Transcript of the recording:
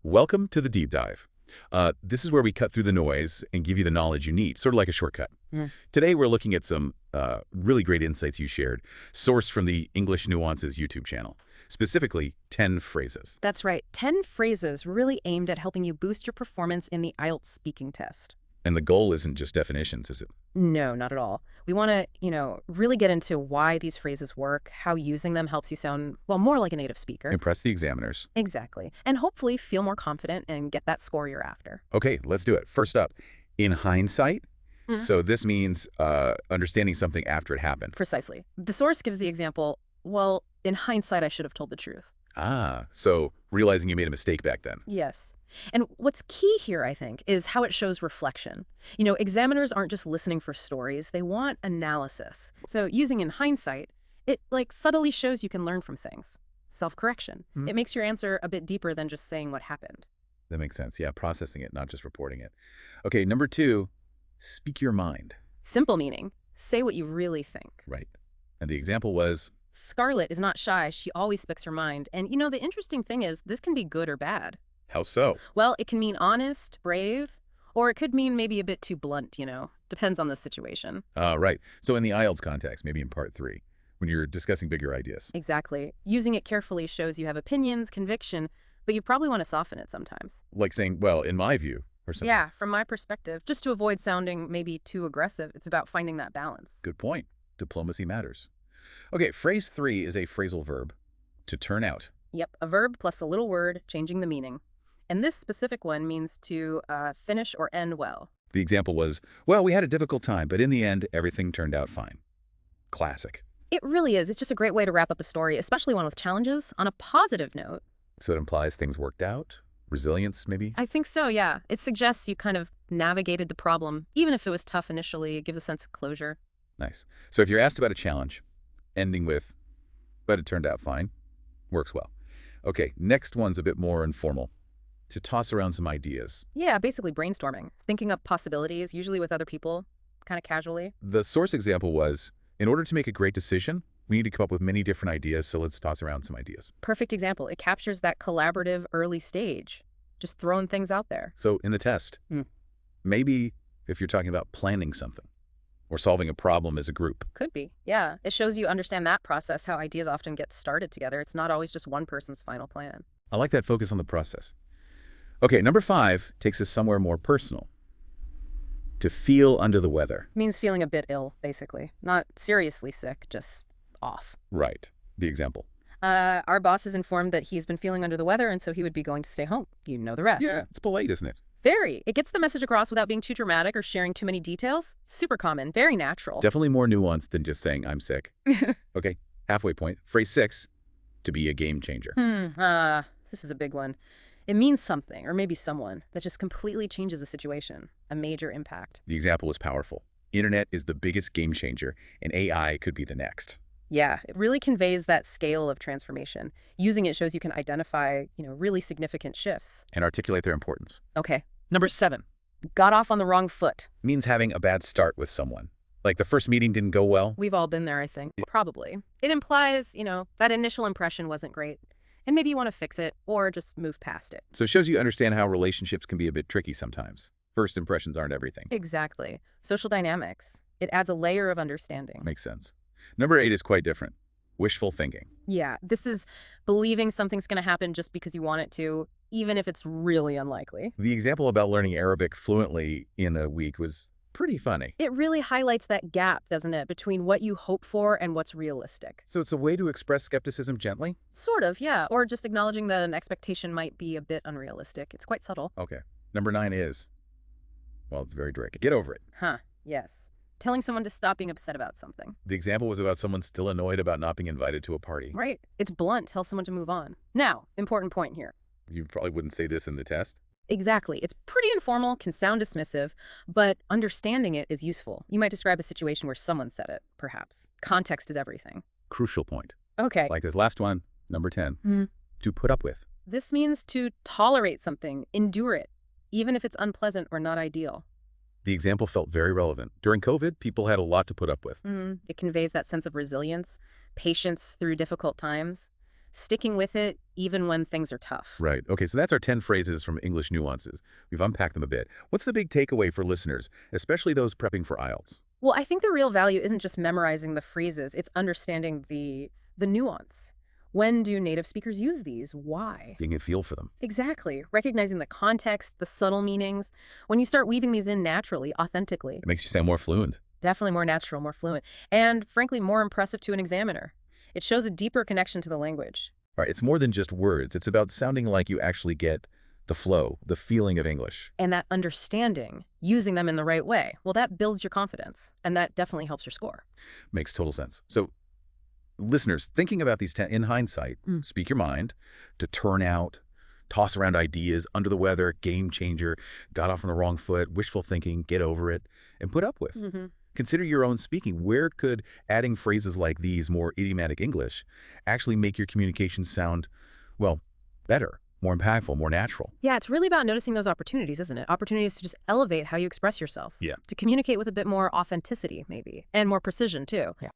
Welcome to the deep dive. This is where we cut through the noise and give you the knowledge you need, sort of like a shortcut. Mm. Today, we're looking at some really great insights you shared, sourced from the English Nuances YouTube channel, specifically 10 phrases. That's right. 10 phrases really aimed at helping you boost your performance in the IELTS speaking test. And the goal isn't just definitions, is it? No, not at all. We want to, really get into why these phrases work, how using them helps you sound, well, more like a native speaker. Impress the examiners. Exactly. And hopefully feel more confident and get that score you're after. Okay, let's do it. First up, in hindsight. Mhm. So this means understanding something after it happened. Precisely. The source gives the example, well, in hindsight, I should have told the truth. So realizing you made a mistake back then. Yes. And what's key here, I think, is how it shows reflection. Examiners aren't just listening for stories, they want analysis. So using in hindsight, it subtly shows you can learn from things. Self-correction. Mhm. It makes your answer a bit deeper than just saying what happened. That makes sense. Yeah, processing it, not just reporting it. Okay, number 2, speak your mind. Simple meaning, say what you really think. Right. And the example was, Scarlett is not shy, she always speaks her mind. And the interesting thing is, this can be good or bad. how so? Well, it can mean honest, brave, or it could mean maybe a bit too blunt, Depends on the situation. Right. So in the IELTS context, maybe in part 3, when you're discussing bigger ideas. Exactly. Using it carefully shows you have opinions, conviction, but you probably want to soften it sometimes. Like saying, well, in my view, or something. Yeah, from my perspective, just to avoid sounding maybe too aggressive, it's about finding that balance. Good point. Diplomacy matters. Okay, phrase 3 is a phrasal verb, to turn out. Yep, a verb plus a little word changing the meaning. And this specific one means to finish or end well. The example was, well, we had a difficult time, but in the end, everything turned out fine. Classic. It really is. It's just a great way to wrap up a story, especially one with challenges, on a positive note. So it implies things worked out? Resilience, maybe? I think so, yeah. It suggests you kind of navigated the problem. Even if it was tough initially, it gives a sense of closure. Nice. So if you're asked about a challenge, ending with, but it turned out fine, works well. Okay, next one's a bit more informal. To toss around some ideas. Yeah, basically brainstorming, thinking up possibilities, usually with other people, kind of casually. The source example was, in order to make a great decision, we need to come up with many different ideas, so let's toss around some ideas. Perfect example. It captures that collaborative early stage, just throwing things out there. So in the test, Hmm. maybe if you're talking about planning something or solving a problem as a group. Could be, yeah. It shows you understand that process, how ideas often get started together. It's not always just one person's final plan. I like that focus on the process. Okay, number 5 takes us somewhere more personal. To feel under the weather. Means feeling a bit ill, basically. Not seriously sick, just off. Right. The example. Our boss is informed that he's been feeling under the weather, and so he would be going to stay home. You know the rest. Yeah, it's polite, isn't it? Very. It gets the message across without being too dramatic or sharing too many details. Super common, very natural. Definitely more nuanced than just saying, I'm sick. Okay, halfway point. Phrase 6, to be a game changer. This is a big one. It means something, or maybe someone, that just completely changes the situation. A major impact. The example was powerful. Internet is the biggest game changer, and AI could be the next. Yeah, it really conveys that scale of transformation. Using it shows you can identify, really significant shifts. And articulate their importance. Okay. Number 7. Got off on the wrong foot. Means having a bad start with someone. Like the first meeting didn't go well. We've all been there, I think. Probably. It implies, that initial impression wasn't great. And maybe you want to fix it or just move past it. So it shows you understand how relationships can be a bit tricky sometimes. First impressions aren't everything. Exactly. Social dynamics. It adds a layer of understanding. Makes sense. Number 8 is quite different. Wishful thinking. Yeah, this is believing something's going to happen just because you want it to, even if it's really unlikely. The example about learning Arabic fluently in a week was pretty funny. It really highlights that gap, doesn't it, between what you hope for and what's realistic. So it's a way to express skepticism gently? Sort of, yeah. Or just acknowledging that an expectation might be a bit unrealistic. It's quite subtle. Okay. Number 9 is, well, it's very direct. Get over it. Yes. Telling someone to stop being upset about something. The example was about someone still annoyed about not being invited to a party. Right. It's blunt. Tell someone to move on. Now, important point here. You probably wouldn't say this in the test. Exactly. It's pretty informal, can sound dismissive, but understanding it is useful. You might describe a situation where someone said it, perhaps. Context is everything. Crucial point. Okay. Like this last one, number 10. To put up with. This means to tolerate something, endure it, even if it's unpleasant or not ideal. The example felt very relevant. During COVID, people had a lot to put up with. It conveys that sense of resilience, patience through difficult times. sticking with it even when things are tough. Right. Okay, so that's our 10 phrases from English Nuances. We've unpacked them a bit. What's the big takeaway for listeners, especially those prepping for IELTS? Well, I think the real value isn't just memorizing the phrases, it's understanding the nuance. When do native speakers use these? Why? Getting a feel for them. Exactly. Recognizing the context, the subtle meanings. When you start weaving these in naturally, authentically, It makes you sound more fluent. definitely more natural, more fluent, and frankly, more impressive to an examiner. It shows a deeper connection to the language. All right, it's more than just words. It's about sounding like you actually get the flow, the feeling of English. And that understanding, using them in the right way, well, that builds your confidence, and that definitely helps your score. Makes total sense. So, listeners, thinking about these 10, in hindsight, speak your mind, to turn out, toss around ideas, under the weather, game changer, got off on the wrong foot, wishful thinking, get over it, and put up with. Consider your own speaking. Where could adding phrases like these, more idiomatic English, actually make your communication sound, well, better, more impactful, more natural? Yeah, it's really about noticing those opportunities, isn't it? Opportunities to just elevate how you express yourself. Yeah. To communicate with a bit more authenticity, maybe, and more precision, too. Yeah.